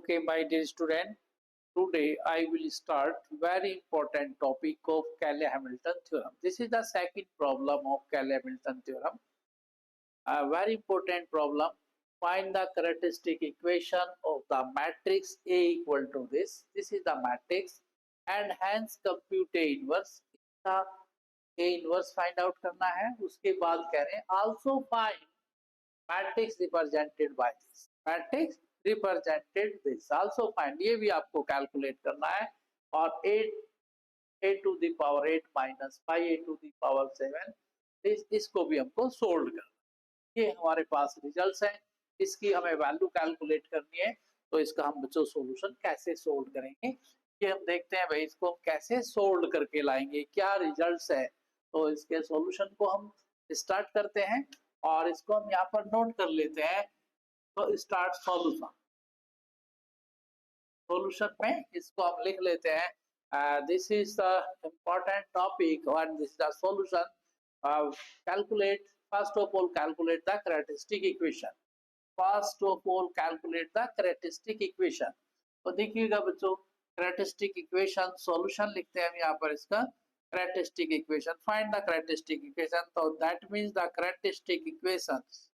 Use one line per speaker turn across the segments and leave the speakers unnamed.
Okay, my dear student, today I will start very important topic of Cayley-Hamilton theorem. This is the second problem of Cayley-Hamilton theorem. A very important problem. Find the characteristic equation of the matrix A equal to this. This is the matrix and hence compute A inverse. इसका A inverse find out करना है. उसके बाद कह रहे हैं also find matrix represented by this. Matrix represented this. Also find, ये भी आपको कैलकुलेट करना है और 8 a to the power 8 minus 5 a to the power 7 इसको भी हमको सोल्व करना है. ये हमारे पास रिजल्ट्स हैं. इसकी हमें वैल्यू कैलकुलेट करनी है. तो इसका हम बच्चों सोल्यूशन कैसे सोल्व करेंगे ये हम देखते हैं. भाई इसको हम कैसे सोल्व करके लाएंगे, क्या रिजल्ट्स है. तो इसके सॉल्यूशन को हम स्टार्ट करते हैं और इसको हम यहाँ पर नोट कर लेते हैं. तो स्टार्ट सॉल्यूशन. सॉल्यूशन में इसको हम लिख लेते हैं. This is the important topic और this is the solution. Calculate first of all calculate the characteristic equation. First of all calculate the characteristic equation. तो देखिएगा बच्चों, कैरेक्टरिस्टिक इक्वेशन सॉल्यूशन लिखते हैं हम यहाँ पर. इसका characteristic equation, find the characteristic equation. So that means the characteristic equations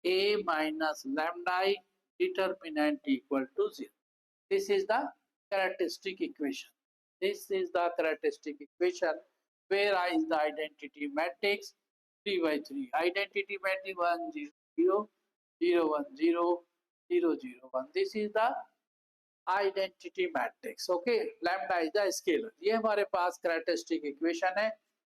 A minus lambda determinant equal to 0. This is the characteristic equation. This is the characteristic equation where I is the identity matrix 3 by 3. Identity matrix 1 0 0 0 1 0 0 0 1. This is the identity matrix. Okay, lambda is the scalar. ये हमारे पास characteristic equation है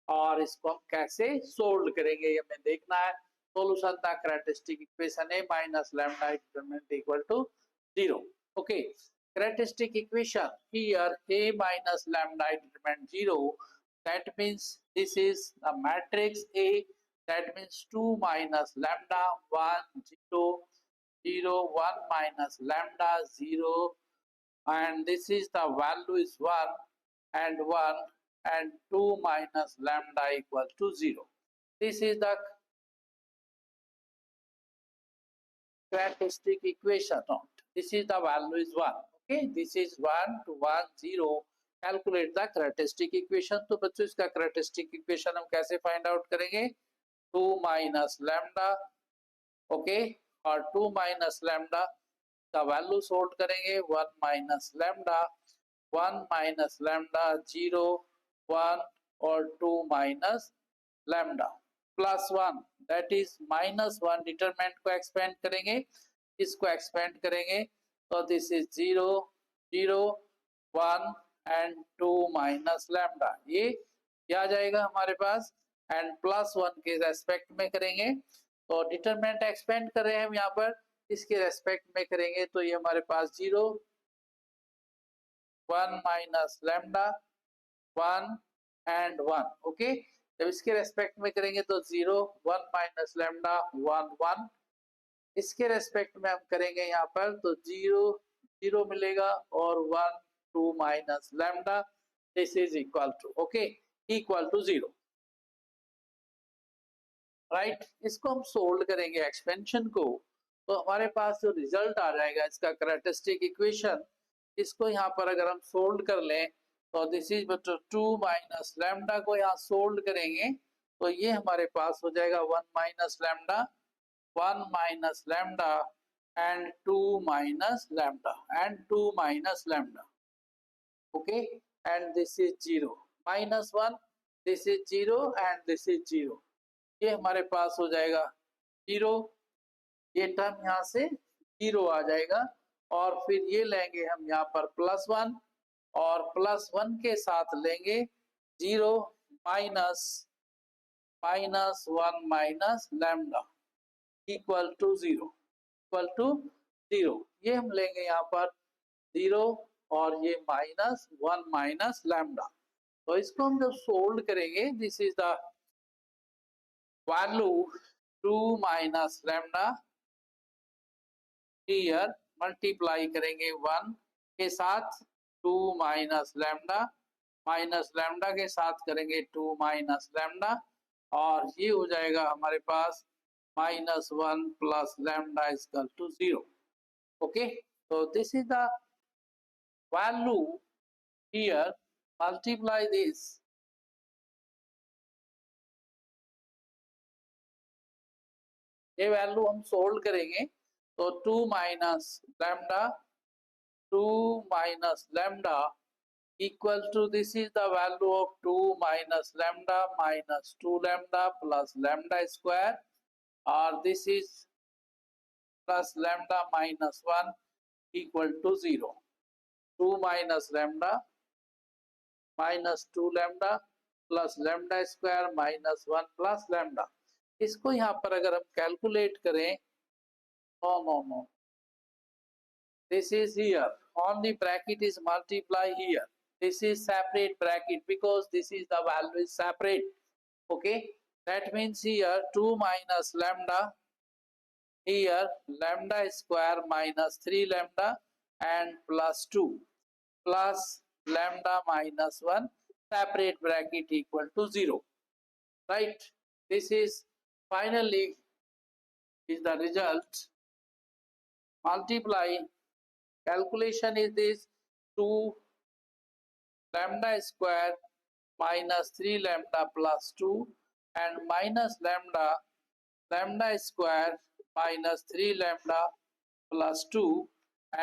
और इसको हम कैसे solve करेंगे ये हमें देखना है. सॉल्यूशन था characteristic equation A minus lambda determinant equal to 0. Okay, characteristic equation here A minus lambda determinant 0. That means this is the matrix A. That means 2 minus lambda 1 0 0 1 minus lambda 0, and this is the value is 1 and 1 and 2 minus lambda equal to 0. This is the characteristic equation. This is the value is 1. Okay, this is 1 to 1 0. Calculate the characteristic equation. तो बच्चों इसका characteristic equation हम कैसे find out करेंगे. 2 minus lambda, okay, और 2 minus lambda का value solve करेंगे. 1 minus lambda 0 1 और 2 minus lambda plus 1 that is minus 1. Determinant को एक्सपेंड करेंगे, इसको एक्सपेंड करेंगे. तो this is 0 0 1 and 2 minus lambda. ये आ जाएगा हमारे पास एंड प्लस 1 के रेस्पेक्ट में करेंगे. तो डिटरमिनेंट एक्सपेंड कर रहे हैं हम यहाँ पर, इसके रेस्पेक्ट में करेंगे. तो ये हमारे पास 0 1 minus lambda 1 and 1. ओके, जब इसके रेस्पेक्ट में करेंगे तो 0 1 minus lambda 1 1. इसके रेस्पेक्ट में हम करेंगे यहाँ पर तो 0 0 मिलेगा और 1 2 minus lambda. This is equal to okay equal to 0. Right, इसको हम सोल्व करेंगे एक्सपेंशन को. तो हमारे पास जो रिजल्ट आ जाएगा इसका कैरेक्टरिस्टिक इक्वेशन, इसको यहाँ पर अगर हम सोल्व कर लें तो दिस इज बच्चों 2 माइनस लैम्डा को यहाँ सोल्व करेंगे तो ये हमारे पास हो जाएगा 1 minus lambda and 2 minus lambda. Okay, and this is 0 minus 1, this is 0 and this is 0. ये हमारे पास हो जाएगा 0. ये टर्म यहाँ से 0 आ जाएगा और फिर ये लेंगे हम यहाँ पर प्लस 1 और प्लस 1 के साथ लेंगे 0 minus 1 minus lambda equal to 0. ये हम लेंगे यहाँ पर 0 और ये माइनस 1 माइनस लैम्डा. तो इसको हम जब सोल्व करेंगे this is the value 2 minus lambda. here multiply करेंगे 1 के साथ 2 minus lambda माइनस लैम्डा के साथ करेंगे 2 माइनस लैम्डा, और ये हो जाएगा हमारे पास -1 plus lambda equal to 0. Okay, so this is the value here. Multiply this. ये वैल्यू हम सोल्व करेंगे तो 2 minus lambda, 2 minus lambda equal to, this is the value of 2 minus lambda minus 2 lambda plus lambda square, or this is plus lambda minus 1 equal to 0. 2 minus lambda minus 2 lambda plus lambda square minus 1 plus lambda. इसको यहाँ पर अगर हम calculate करें, no, this is here, only bracket is multiply here, this is separate bracket because this is the value is separate. Okay, that means here 2 minus lambda, here lambda square minus 3 lambda and plus 2 plus lambda minus 1 separate bracket equal to 0, right? This is finally is the result. Multiply, calculation is this, 2 lambda square minus 3 lambda plus 2 and minus lambda square minus 3 lambda plus 2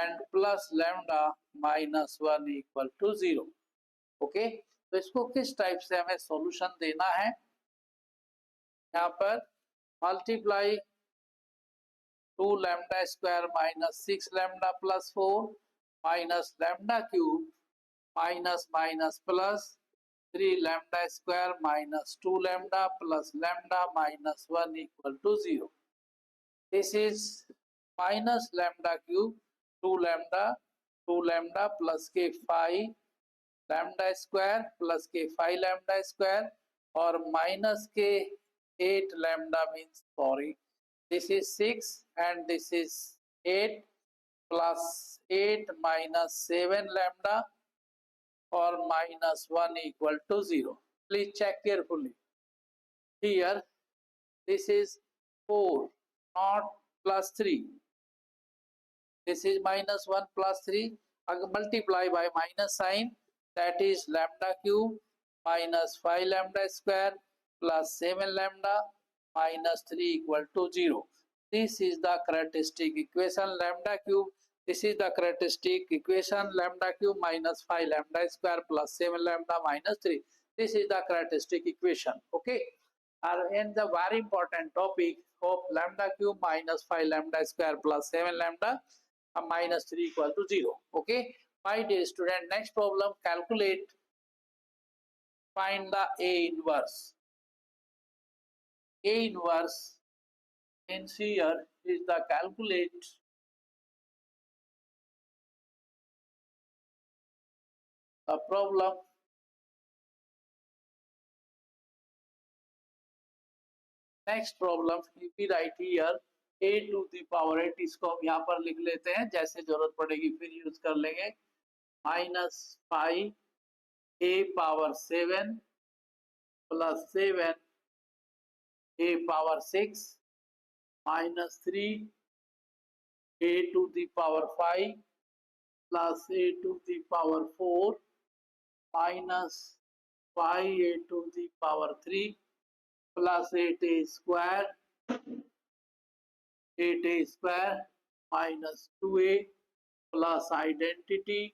and plus lambda minus 1 equal to 0. Okay, तो इसको किस type से हमें solution देना है, यहाँ पर multiply 2 lambda square minus 6 lambda plus 4 minus lambda cube minus minus plus 3 lambda square minus 2 lambda plus lambda minus 1 equal to 0. This is minus lambda cube 2 lambda plus के 5 lambda square plus के 5 lambda square और minus के 8 lambda means, sorry, this is 6 and this is 8 plus 8 minus 7 lambda or minus 1 equal to 0. Please check carefully. Here this is 4, not plus 3. This is minus 1 plus 3. Multiply by minus sign, that is lambda cube minus 5 lambda square plus 7 lambda minus 3 equal to 0. This is the characteristic equation lambda cube. This is the characteristic equation lambda cube minus 5 lambda square plus 7 lambda minus 3. This is the characteristic equation. Okay. And the very important topic of lambda cube minus 5 lambda square plus 7 lambda minus 3 equal to 0. Okay. My dear student, next problem, calculate, find the A inverse. A inverse means here is the calculate a problem next problem भी right here a to the power 8, इसको हम यहाँ पर लिख लेते हैं, जैसे जरूरत पड़ेगी फिर यूज कर लेंगे, minus 5 a power 7 plus 7 a power 6 minus 3 a to the power 5 plus a to the power 4 minus 5 a to the power 3 plus 8a square, 8a square minus 2a plus identity.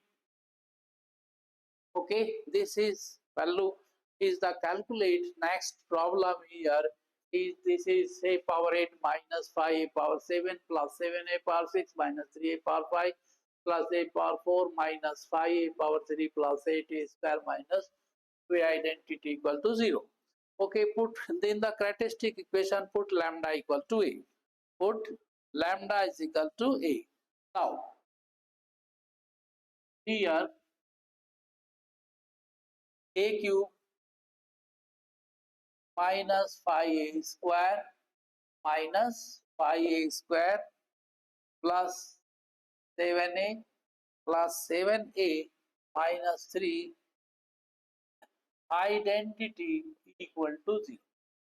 Okay, this is value is the calculate. Next problem here is, this is a power 8 minus 5a power 7 plus 7a power 6 minus 3a power 5 plus a power 4 minus 5a power 3 plus 8a square minus 2a identity equal to 0. Okay, put in the characteristic equation, put lambda equal to a. Put lambda is equal to a. Now, here a cube minus 5a square minus 5a square plus 7a plus 7a minus 3 identity equal to 0।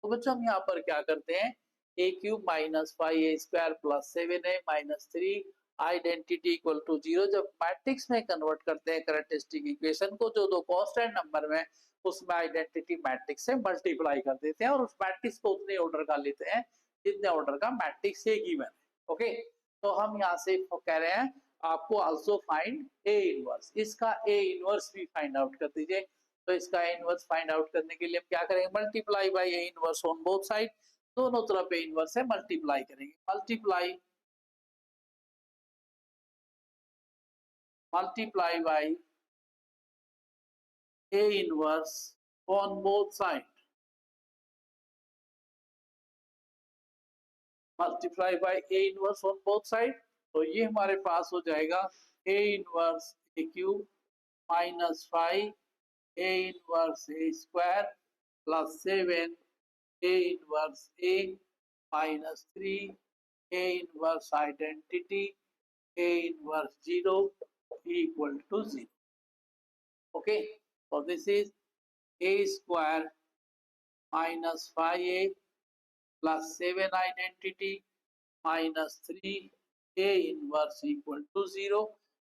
तो बच्चों हम यहाँ पर क्या करते हैं, a cube minus 5a² plus 7a minus 3 identity equal to 0 जब matrix में कन्वर्ट करते हैं कैरेक्टरिस्टिक इक्वेशन को, जो दो कांस्टेंट नंबर में उसमें आइडेंटिटी मैट्रिक्स से मल्टीप्लाई कर देते हैं और उस मैट्रिक्स को उतने ऑर्डर का लेते हैं जितने ऑर्डर का मैट्रिक्स से गिवन है। ओके, तो हम यहाँ से कह रहे हैं आपको आल्सो फाइंड ए इनवर्स, इसका ए इनवर्स भी फाइंड आउट कर दीजिए। तो इसका ए इनवर्स फाइंड आउट करने के लिए हम क्या करेंगे, multiply by A inverse on both side, दोनों तरफ ए इनवर्स है मल्टीप्लाई करेंगे, multiply by A inverse on both side, multiply by A inverse on both side. तो ये हमारे पास हो जाएगा A inverse A cube minus 5 A inverse A square plus 7 A inverse A minus 3 A inverse identity A inverse 0 equal to 0. Okay, so this is a square minus 5a plus 7 identity minus 3 a inverse equal to 0.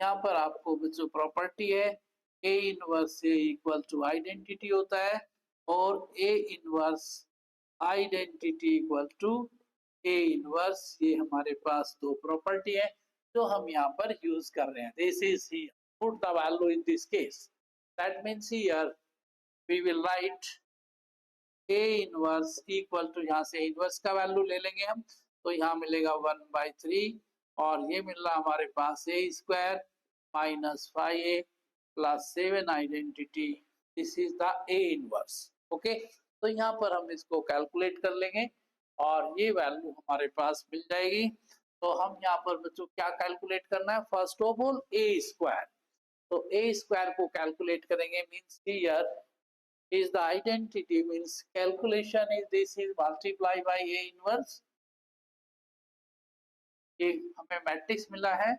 यहाँ पर आपको जो property है a inverse से equal to identity होता है और a inverse identity equal to a inverse, ये हमारे पास दो प्रॉपर्टी है जो हम यहाँ पर यूज कर रहे हैं। This is here, put the value in this case, that means here we will write a inverse equal to, यहाँ से इनवर्स का वैल्यू ले लेंगे हम, तो यहाँ मिलेगा 1/3 और ये मिल रहा हमारे पास a square minus 5a plus 7 identity, this is the a inverse. Okay, तो यहाँ पर हम इसको कैलकुलेट कर लेंगे और ये वैल्यू हमारे पास मिल जाएगी। तो हम यहाँ पर बच्चों क्या कैलकुलेट करना है, first of all a square, तो a स्क्वायर को कैलकुलेट करेंगे, means here is the identity, means calculation is this is multiply by a inverse, ये हमें मैट्रिक्स मिला है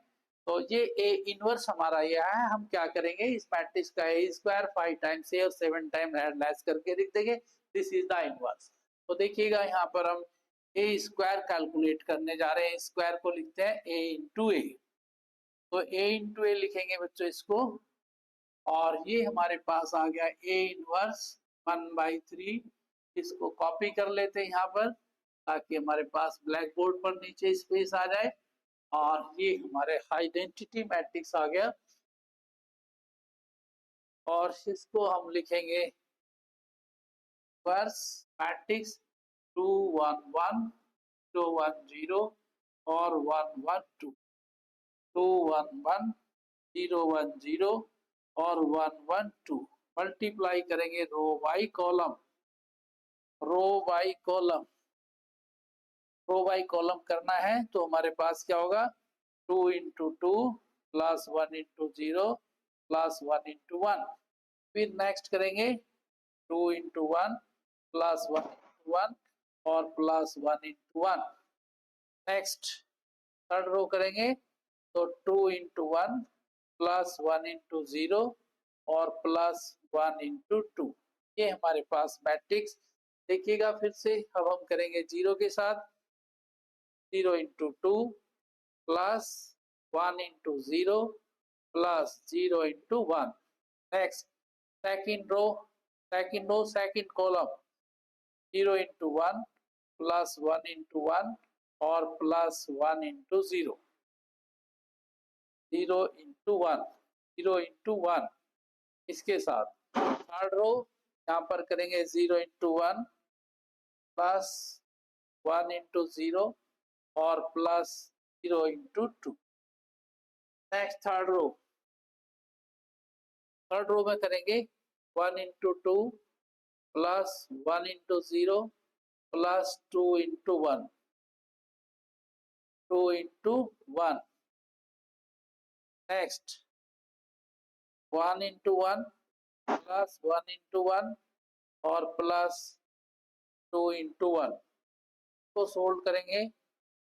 तो ये a इनवर्स हमारा ये है, हम क्या करेंगे इस मैट्रिक्स का a स्क्वायर 5 टाइम्स a और 7 टाइम लेस करके लिख देंगे, दिस इज द इनवर्स। तो देखिएगा यहाँ पर हम a स्क्वायर कैलकुलेट करने जा रहे हैं, स्क्वायर को लिखते हैं a इंटू ए, तो a इंटू ए लिखेंगे बच्चों इसको, और ये हमारे पास आ गया a इनवर्स 1/3, इसको कॉपी कर लेते हैं यहाँ पर ताकि हमारे पास ब्लैक बोर्ड पर नीचे स्पेस आ जाए, और ये हमारे आइडेंटिटी मैट्रिक्स आ गया और इसको हम लिखेंगे वर्स मैट्रिक्स 2 1 1 2 1 0 और 1 1 2 2 1 1 0 1 0 और 1 1 2, मल्टीप्लाई करेंगे row by column, row by column, row by column करना है तो हमारे पास क्या होगा 2 into 2 plus 1 into 0 plus 1 into 1, फिर नेक्स्ट करेंगे 2 इंटू 1 प्लस 1 इंटू 1 और plus 1 into 1, next third row करेंगे तो 2 इंटू 1 प्लस 1 इंटू 0 और प्लस 1 इंटू 2, ये हमारे पास मैट्रिक्स। देखिएगा फिर से, अब हम करेंगे 0 के साथ 0 into 2 plus 1 into 0 plus 0 into 1, next second row second column 0 into 1 plus 1 into 1 और प्लस 1 इंटू 0, 0 इंटू 1 0 इंटू 1, इसके साथ थर्ड रो यहाँ पर करेंगे 0 इंटू 1 प्लस 1 इंटू 0 और plus 0 into 2, next third row में करेंगे 1 into 2 plus 1 into 0 plus 2 into 1 2 into 1, next 1 into 1 plus 1 into 1 और प्लस 2 इंटू 1, तो सोल्व करेंगे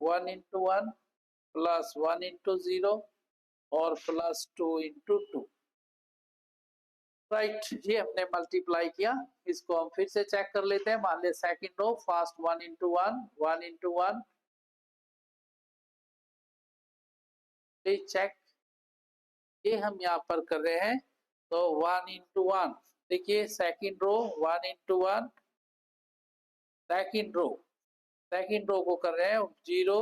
1 इंटू 1 प्लस 1 इंटू 0 और प्लस 2 इंटू 2, राइट, ये हमने मल्टीप्लाई किया। इसको हम फिर से चेक कर लेते हैं। मान लिया second row first 1 into 1, 1 into 1, please check. ये हम यहाँ पर कर रहे हैं तो 1 इंटू 1, देखिए second row 1 into 1, second row को कर रहे हैं 0।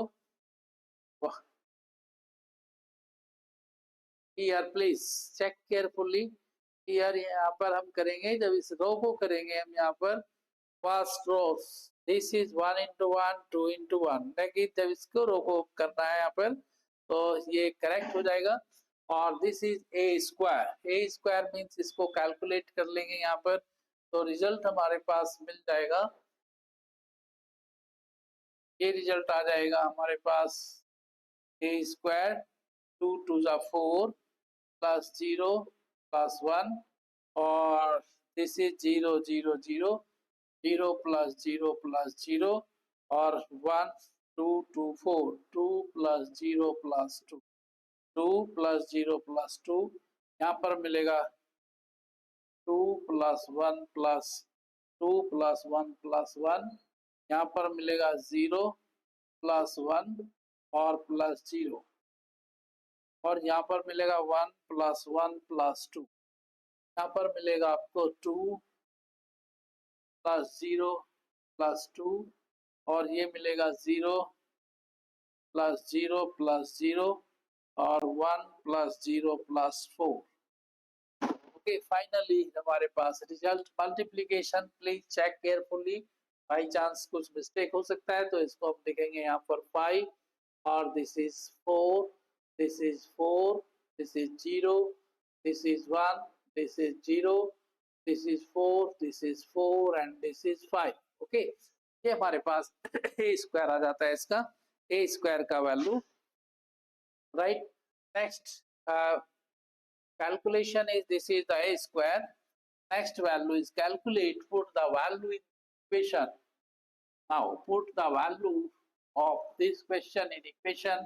Here please check carefully. Here यहाँ पर हम करेंगे, जब इस रो को करेंगे हम यहाँ पर first row, this is 1 into 1, 2 into 1, लेकिन जब इसको रो को करना है यहाँ पर तो ये करेक्ट हो जाएगा। और this is a square means इसको कैलकुलेट कर लेंगे यहाँ पर, तो रिजल्ट हमारे पास मिल जाएगा। ये रिजल्ट आ जाएगा हमारे पास ए स्क्वायर 2 2 जा 4 प्लस 0 प्लस 1, और दिस इज 0 0 0, 0 प्लस 0 प्लस 0, और 1 2 2 4, 2 प्लस 0 प्लस 2, 2 प्लस 0 प्लस 2, यहाँ पर मिलेगा 2 प्लस 1 प्लस 2 प्लस 1 प्लस 1, यहाँ पर मिलेगा 0 प्लस 1 और प्लस 0, और यहाँ पर मिलेगा 1 प्लस 1 प्लस 2, यहाँ पर मिलेगा आपको 2 प्लस 0 प्लस 2, और ये मिलेगा 0 प्लस 0 प्लस 0, और 1 प्लस 0 प्लस 4। ओके, फाइनली हमारे पास result multiplication, please check carefully, by chance कुछ मिस्टेक हो सकता है तो इसको हम लिखेंगे यहाँ पर 5, और this is 4, this is 4, this is 0, this is 1, this is 0, this is 4, this is 4, and this is 5। Okay, ये हमारे पास ए स्क्वायर आ जाता है, इसका ए स्क्वायर का value, right. Next calculation is, this is the a square. Next value is calculate, put the value in equation. Now put the value of this question in equation.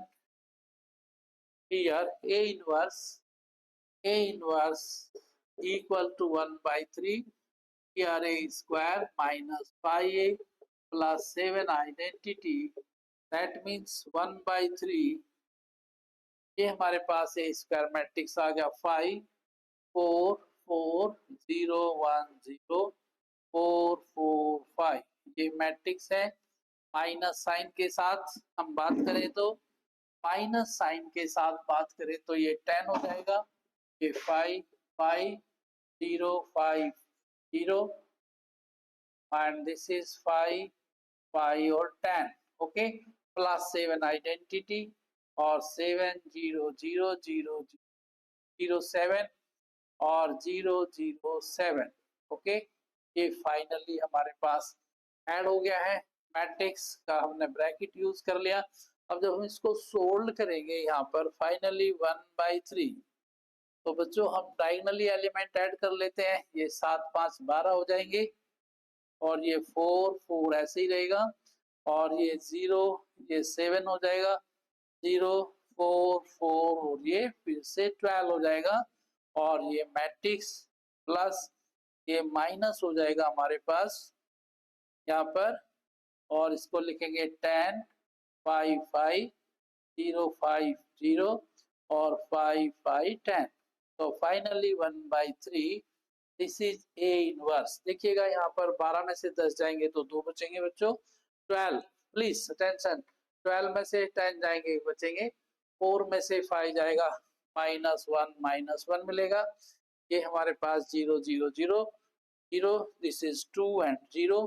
Here a inverse equal to 1 by 3. Here a square minus 5a plus 7 identity, that means 1 by 3। ये हमारे पास है square matrix आ गया 5 4 4 0 1 0 4 4 5, ये matrix है। Minus sign के साथ हम बात करें तो, माइनस साइन के साथ बात करें तो ये 10 हो जाएगा। ये 5 5 0 5 0, एंड दिस इज 5 5 और 10। ओके, प्लस 7 आइडेंटिटी, और 7 0 0 0 0 7 और 0 0 7। ओके, ये फाइनली हमारे पास ऐड हो गया है। मैट्रिक्स का हमने ब्रैकेट यूज कर लिया। अब जब हम इसको सोल्व करेंगे यहाँ पर फाइनली 1 by 3, तो बच्चों हम डायगोनली एलिमेंट ऐड कर लेते हैं। ये 7 5 12 हो जाएंगे, और ये 4 4 ऐसे ही रहेगा, और ये 0 ये 7 हो जाएगा, 0 4 4, और ये फिर से 12 हो जाएगा, और ये मैट्रिक्स प्लस ये माइनस हो जाएगा हमारे पास यहाँ पर, और इसको लिखेंगे 10 5 5 0 5 0 और 5 5 10। तो finally 1 by 3, this is A inverse. देखिएगा यहाँ पर 12 में से 10 जाएंगे तो 2 बचेंगे बच्चों। 12, प्लीज अटेंशन, 12 में से 10 जाएंगे बचेंगे, 4 में से 5 जाएगा, -1 मिलेगा। ये हमारे पास 0 0 0 0, दिस इज 2 एंड 0,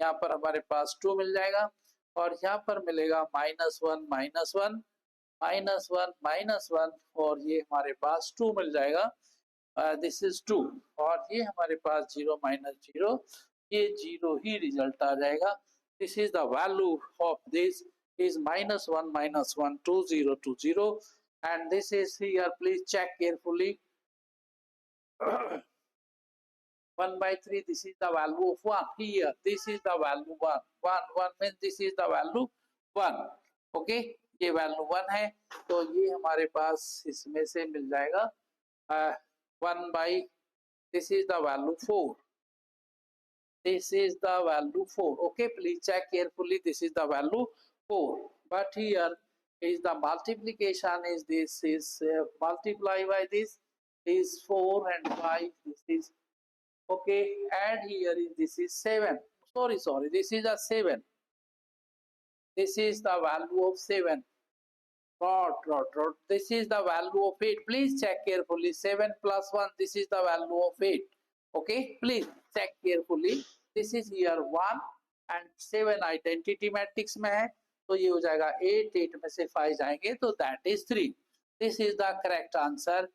यहाँ पर हमारे पास 2 मिल जाएगा, और यहाँ पर मिलेगा -1 -1, और ये हमारे पास 2 मिल जाएगा, दिस इज 2, और ये हमारे पास 0 -0, ये 0 ही रिजल्ट आ जाएगा। This is the value of this is -1 -1 2 0 2 0, and this is here, please check carefully. 1 by 3, this is the value of 1 here, this is the value 1 1 1 means this is the value 1। okay, ये value 1 है, तो ये हमारे पास इसमें से मिल जाएगा 1 by This is the value 4. This is the value 4. Okay, please check carefully. This is the value 4. But here is the multiplication is this is multiply by this is 4 and 5. This is okay. And here is this is 7. Sorry. This is a 7. This is the value of 7. Dot. This is the value of 8. Please check carefully. 7 plus 1. This is the value of 8. Okay, please check carefully. This is here 1 and 7 identity matrix में है, तो ये हो जाएगा 8 में से 5 जाएंगे तो that is 3. This is the correct answer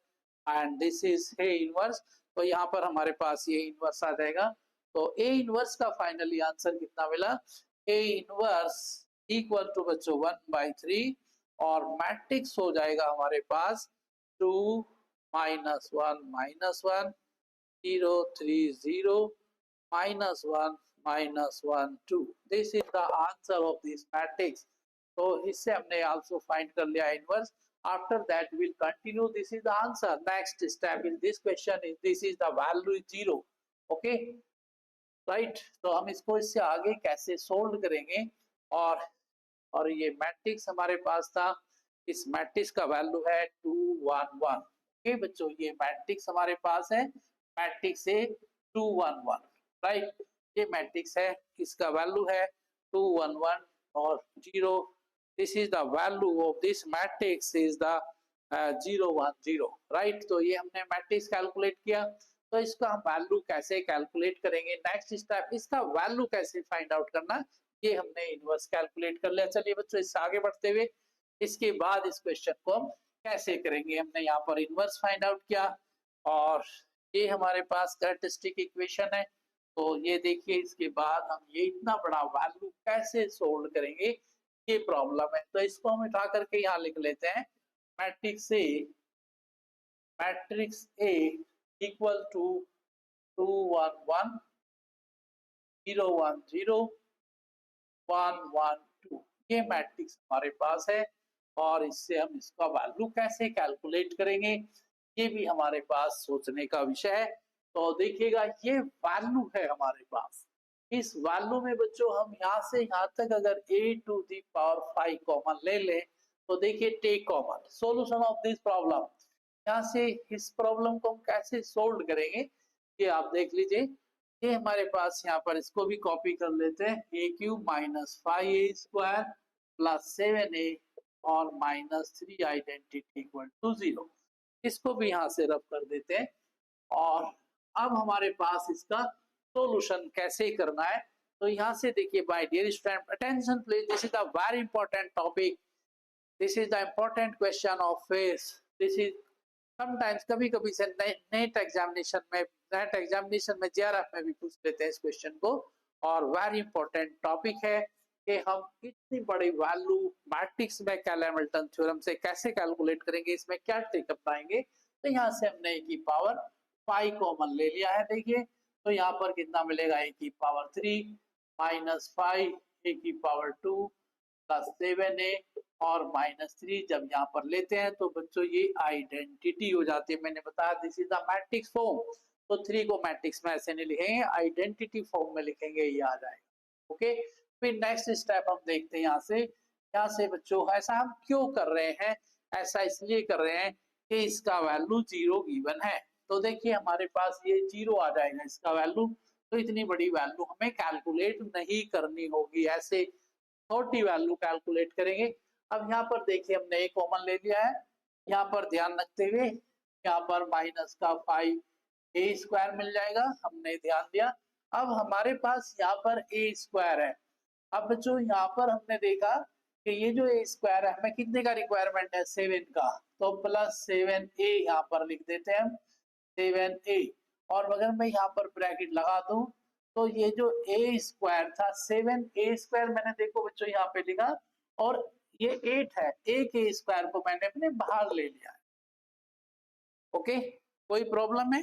and this is A inverse. तो यहाँ पर हमारे पास ये इनवर्स आ जाएगा. तो ए इनवर्स का फाइनली आंसर कितना मिला? ए इनवर्स इक्वल टू बच्चों 1/3 और मैट्रिक्स हो जाएगा हमारे पास 2 -1 -1 0 3 0 -1 -1 2. This is the answer of this matrix. तो इससे हमने also find कर लिया inverse. After that we'll continue. This is the answer. Next step in this question is this is the value is 0. Okay, right? तो हम इसको इससे आगे कैसे solve करेंगे और ये मैट्रिक्स हमारे पास था. इस मैट्रिक्स का वैल्यू है 2 1 1. ओके बच्चों, ये मैट्रिक्स हमारे पास है. मैट्रिक्स है 2 1 1. राइट, ये मैट्रिक्स है. इसका वैल्यू है 2 1 1 और 0. This is the value of this matrix is the 0 1 0. Right, तो ये हमने मैट्रिक्स कैलकुलेट किया. तो इसका हम वैल्यू कैसे कैलकुलेट करेंगे? नेक्स्ट स्टेप, इसका वैल्यू कैसे फाइंड आउट करना, ये हमने इनवर्स कैलकुलेट कर लिया. चलिए बच्चों, इससे आगे बढ़ते हुए इसके बाद इस क्वेश्चन को हम कैसे करेंगे. हमने यहाँ पर इनवर्स फाइंड आउट किया और ये हमारे पास कैरेक्टरिस्टिक इक्वेशन है. तो ये देखिए, इसके बाद हम ये इतना बड़ा वैल्यू कैसे सोल्व करेंगे, ये प्रॉब्लम है. तो इसको हम उठा करके यहाँ लिख लेते हैं. Matrix A equal to 2 1 1 0 1 0 1 1 2. ये मैट्रिक्स हमारे पास है और इससे हम इसका वैल्यू कैसे कैलकुलेट करेंगे, ये भी हमारे पास सोचने का विषय है. तो देखिएगा, ये वैल्यू है हमारे पास. इस वैल्यू में बच्चों हम यहाँ से यहाँ तक अगर a⁵ कॉमन ले लें तो देखिए, take common. Solution of this problem, यहाँ से इस प्रॉब्लम को हम कैसे सोल्व करेंगे ये आप देख लीजिए. ये हमारे पास यहाँ पर इसको भी कॉपी कर लेते हैं. a³ - 5a² + 7a और -3 आइडेंटिटी इक्वल टू 0. इसको भी यहाँ से रफ कर देते हैं. और अब हमारे पास इसका सॉल्यूशन कैसे करना है, तो यहाँ से देखिए, by dear student attention please, this is a very important topic. This is the important question of face. This is sometimes कभी-कभी से नेट एग्जामिनेशन में जेआरएफ में भी पूछ लेते हैं इस क्वेश्चन को. और वेरी इंपॉर्टेंट टॉपिक है कि हम इतनी बड़ी वैल्यू मैट्रिक्स में कैले-हैमिल्टन थ्योरम से कैसे कैलकुलेट करेंगे, इसमें क्या ट्रिक अपनाएंगे. तो यहाँ से हमने e⁵ कॉमन ले लिया है. देखिए, तो यहाँ पर कितना मिलेगा, e⁵ -5 e⁵2 + 7a और -3 जब यहाँ पर लेते हैं तो बच्चों ये आइडेंटिटी हो जाती है. मैंने बताया this is the matrix form. तो 3 को मैट्रिक्स में ऐसे नहीं लिखेंगे, आइडेंटिटी फॉर्म में लिखेंगे, ये आ जाएगा. ओके, फिर नेक्स्ट स्टेप हम देखते हैं. यहाँ से बच्चों ऐसा हम क्यों कर रहे हैं? ऐसा इसलिए कर रहे हैं कि इसका वैल्यू 0 गिवन है. तो देखिए, हमारे पास ये 0 आ जाएगा इसका वैल्यू. तो इतनी बड़ी वैल्यू हमें कैलकुलेट नहीं करनी होगी, ऐसे छोटी वैल्यू कैलकुलेट करेंगे. अब यहाँ पर देखिए, हमने a कॉमन ले लिया है. यहाँ पर ध्यान रखते हुए यहाँ पर -5a² मिल जाएगा, हमने ध्यान दिया. अब हमारे पास यहाँ पर a² है. अब बच्चों यहाँ पर हमने देखा कि ये जो a² है, हमें कितने का रिक्वायरमेंट है? 7 का. तो +7a यहाँ पर लिख देते हैं हम, 7a. और अगर मैं यहाँ पर ब्रैकेट लगा दूं तो ये जो a² था, 7a² मैंने देखो बच्चों यहाँ पे लिखा, और ये 8 है. एक a² को मैंने अपने बाहर ले लिया है. ओके, कोई प्रॉब्लम है?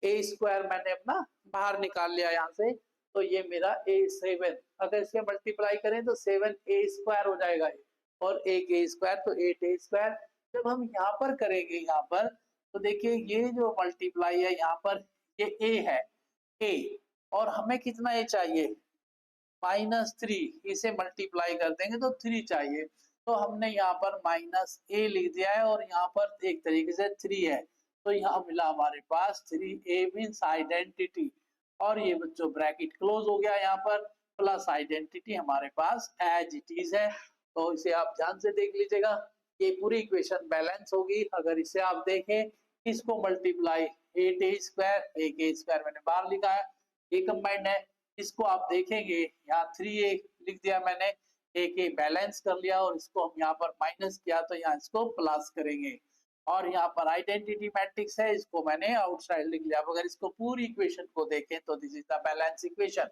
a² मैंने अपना बाहर निकाल लिया यहाँ से. तो ये मेरा a7, अगर इसे मल्टीप्लाई करें तो 7a² हो जाएगा, और एक a² तो 8a². जब हम यहाँ पर करेंगे, यहाँ पर तो देखिए, ये जो मल्टीप्लाई है यहाँ पर, ये ए है, ए, और हमें कितना ए चाहिए, -3, इसे मल्टीप्लाई कर देंगे तो 3 चाहिए। तो हमने यहाँ पर माइनस ए लिख दिया है और यहाँ पर एक तरीके से 3 है, तो यहाँ मिला हमारे पास 3a मीन्स आइडेंटिटी, और ये बच्चों ब्रैकेट क्लोज हो गया यहाँ पर, प्लस आइडेंटिटी हमारे पास एज इट इज है। तो इसे आप ध्यान से देख लीजिएगा, ये पूरी इक्वेशन बैलेंस होगी अगर इसे आप देखें, इसको मल्टीप्लाई 8a² एक a स्क्वायर मैंने बाहर लिखा है, ये कंबाइंड है, इसको आप देखेंगे यहाँ 3a लिख दिया मैंने, एक ए बैलेंस कर लिया और इसको हम यहाँ पर माइनस किया तो यहाँ इसको प्लस करेंगे, और यहाँ पर आइडेंटिटी मैट्रिक्स है, इसको मैंने आउटसाइड लिख लिया। अगर इसको पूरी इक्वेशन को देखें तो this is the balance equation,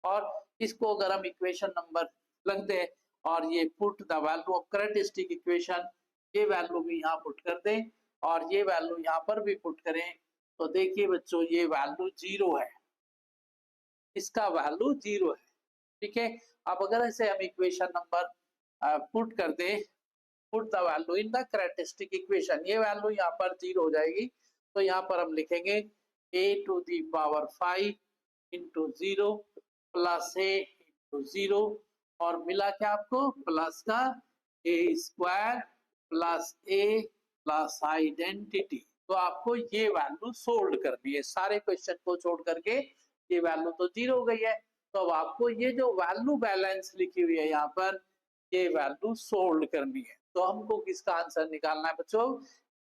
और इसको अगर हम इक्वेशन नंबर लिख दें और ये put the value of characteristic equation, ये वैल्यू भी यहाँ पुट कर दें और ये वैल्यू यहाँ पर भी पुट करें, तो देखिए बच्चों ये वैल्यू 0 है, इसका वैल्यू 0 है, ठीक है। अब अगर इसे हम इक्वेशन नंबर पुट कर दे, put the value in the characteristic equation, ये वैल्यू यहाँ पर 0 हो जाएगी, तो यहाँ पर हम लिखेंगे a to the power 5 into 0 plus a into 0, और मिला क्या आपको, प्लस का a square plus a plus identity. तो आपको ये वैल्यू सोल्व करनी है, सारे क्वेश्चन को छोड़ करके ये वैल्यू तो 0 हो गई है, तो अब आपको ये जो वैल्यू बैलेंस लिखी हुई है यहाँ पर, ये वैल्यू सोल्व करनी है। तो हमको किसका आंसर निकालना है बच्चों,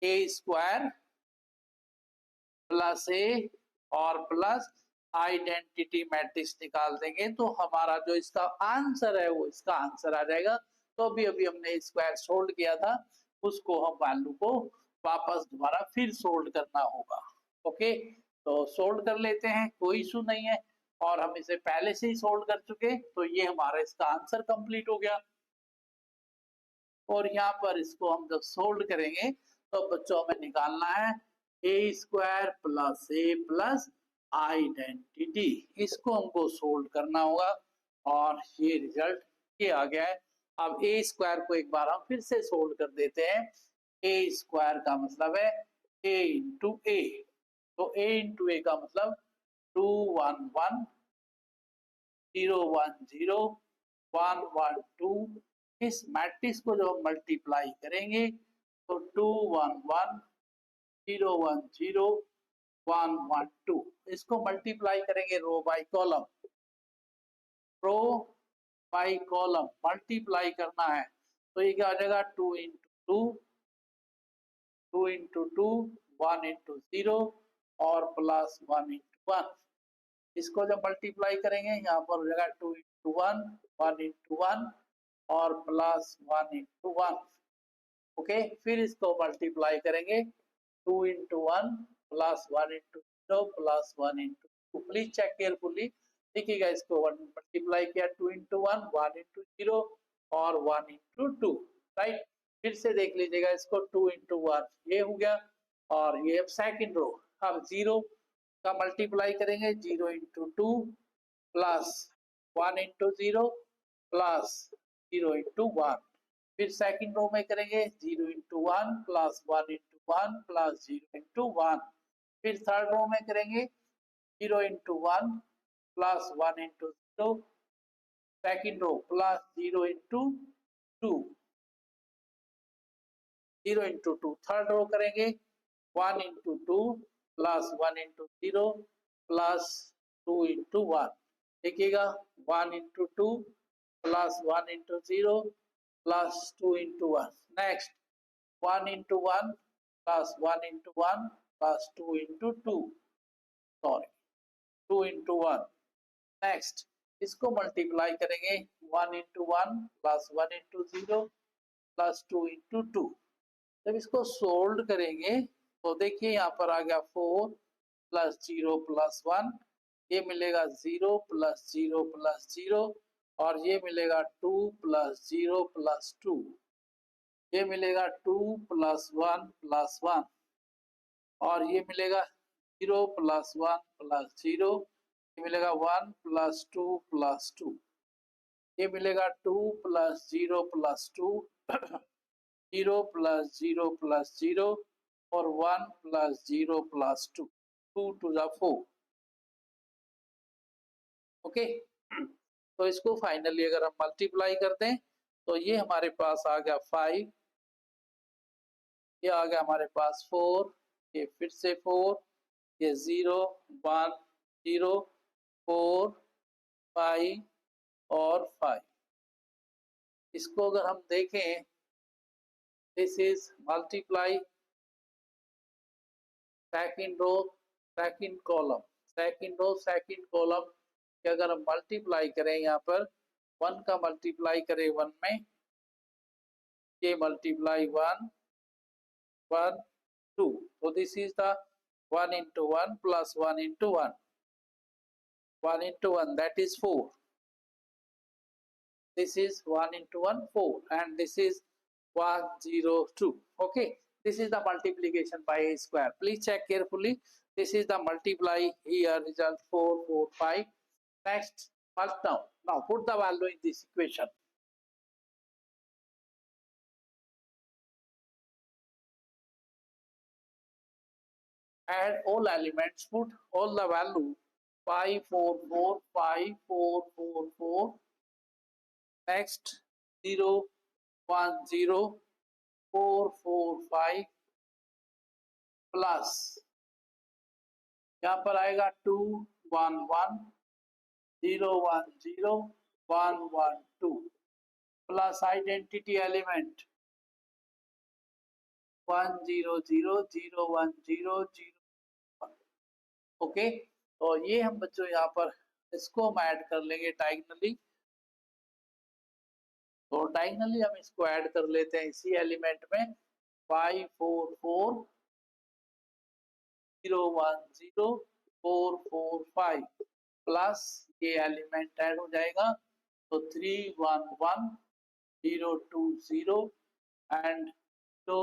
a स्क्वायर प्लस a और प्लस आइडेंटिटी मैट्रिक्स निकाल देंगे तो हमारा जो इसका आंसर है वो इसका आंसर आ जाएगा। तो अभी हमने स्क्वायर सोल्व किया था, उसको हम वैल्यू को वापस दोबारा फिर सोल्व करना होगा। ओके, तो सोल्व कर लेते हैं, कोई इशू नहीं है, और हम इसे पहले से ही सोल्व कर चुके, तो ये हमारा इसका आंसर कंप्लीट हो गया। और यहाँ पर इसको हम जब सोल्व करेंगे तो बच्चों हमें निकालना है a square plus a plus identity, इसको हमको सोल्व करना होगा, और ये रिजल्ट ये आ गया है। अब a स्क्वायर को एक बार हम फिर से सोल्व कर देते हैं, a स्क्वायर का मतलब है a इंटू a, तो a इंटू a का मतलब 2 1 1 0 1 0 1 1 2, इस मैट्रिक्स को जब हम मल्टीप्लाई करेंगे तो 2 1 1 0 1 0 1 1 2, इसको मल्टीप्लाई करेंगे row by column, row by column multiply करना है, तो ये क्या आ जाएगा 2 इंटू 2 2 इंटू 2 1 इंटू 0 और प्लस 1 इंटू 1, इसको जब मल्टीप्लाई करेंगे यहाँ पर हो जाएगा 2 इंटू 1 1 इंटू 1 और प्लस 1 इंटू 1। ओके, फिर इसको मल्टीप्लाई करेंगे 2 into 1 plus 1 into 0 plus 1 into 2, please check carefully, देखिएगा इसको मल्टीप्लाई किया 2 इंटू 1 1 इंटू 0 और 1 इंटू 2, राइट। फिर से देख लीजिएगा इसको 2 इंटू 1 ये हो गया, और ये अब सेकंड रो, अब 0 का मल्टीप्लाई करेंगे 0 into 2 plus 1 into 0 plus 0 into 1, फिर सेकंड रो में करेंगे 0 into 1 plus 1 into 1 plus 0 into 1, फिर थर्ड रो में करेंगे 0 into 1 plus 1 into 0, second row plus 0 into 2 0 into 2, third row करेंगे 1 into 2 plus 1 into 0 plus 2 into 1, देखिएगा 1 into 2 plus 1 into 0 plus 2 into 1, next 1 into 1 plus 1 into 1 plus 2 into 2, sorry 2 into 1, next इसको multiply करेंगे 1 into 1 plus 1 into 0 plus 2 into 2, जब इसको solve करेंगे तो देखिए यहाँ पर आ गया 4 प्लस 0 प्लस 1, ये मिलेगा 0 प्लस 0 प्लस 0, और ये मिलेगा 2 प्लस 0 प्लस 2, ये मिलेगा 2 प्लस 1 प्लस 1, और ये मिलेगा 0 प्लस 1 प्लस 0, ये मिलेगा 1 प्लस 2 प्लस 2, ये मिलेगा 2 प्लस 0 प्लस 2 0 प्लस 0 प्लस 0 और 1 plus 0 plus 2, 2 to the 4, okay. तो इसको फाइनली अगर हम मल्टीप्लाई कर दें तो ये हमारे पास आ गया 5, ये आ गया हमारे पास 4, ये फिर से 4, ये 0 1 0 4 5 और 5। इसको अगर हम देखें, this is multiply second row second column, second row second column कि अगर हम मल्टीप्लाई करें यहाँ पर 1 का मल्टीप्लाई करें 1 में, ये multiply 1 1 2, so this is the 1 into 1 plus 1 into 1, 1 into 1 that is 4, this is 1 into 1 4, and this is 102. Okay, this is the multiplication by a square. Please check carefully. This is the multiply here, result 4 4 5. Next, first now put the value in this equation. Add all elements, put all the value 5 4 4 5 4 4 4. Next 0 1 0 4 4 5 plus यहाँ पर आएगा 2 1 1 0 1 0 1 1 2 plus identity element 1 0 0 0 1 0 0 1। Okay, तो ये हम बच्चों यहाँ पर इसको हम ऐड कर लेंगे डायगोनली। तो डायगोनली हम इसको ऐड कर लेते हैं इसी एलिमेंट में 5 4 4 0 1 0 4 4 5 प्लस ये एलिमेंट ऐड हो जाएगा तो 3 1 1 0 2 0 एंड तो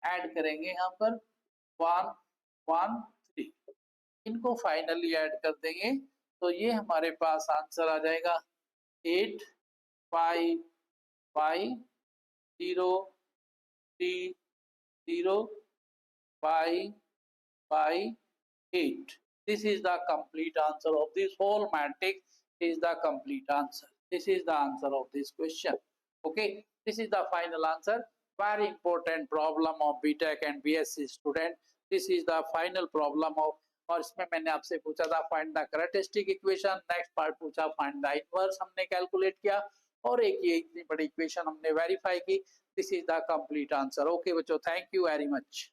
ऐड करेंगे यहाँ पर 1 1 3, इनको फाइनली ऐड कर देंगे तो ये हमारे पास आंसर आ जाएगा 8 5 5 0 3 0 5 5 8. This is the complete answer of this whole matrix. Is the complete answer. This is the answer of this question. Okay, this is the final answer. Very important problem of BTech and BSc student. This is the final problem of, और इसमें मैंने आपसे पूछा था find the characteristic equation, next part पूछा find the inverse, हमने calculate किया, और एक ये इतनी बड़ी इक्वेशन हमने वेरीफाई की। This is the complete answer. Okay बच्चों, थैंक यू वेरी मच।